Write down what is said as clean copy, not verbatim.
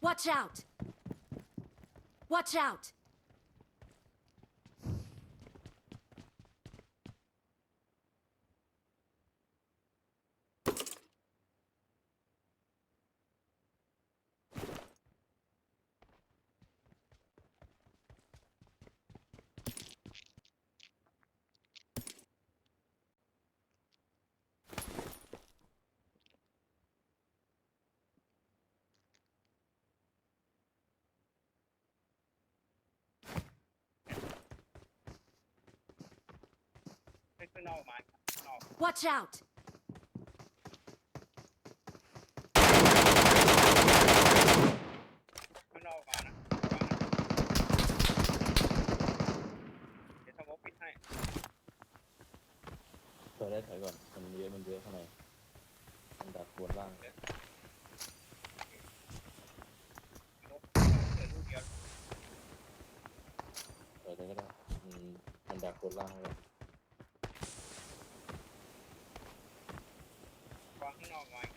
Watch out! Watch out!ข้างนอกมาข้างนอก Watch out! ข้างนอกมานะเดี๋ยวสมมติปิดให้ ถอยได้ถอยก่อนมันเยอะข้างในมันดักบนล่าง สมมติเกิดลูกเดียว ถอยได้ก็ได้มันดักบนล่างเลยว างข้างนอกมาอีก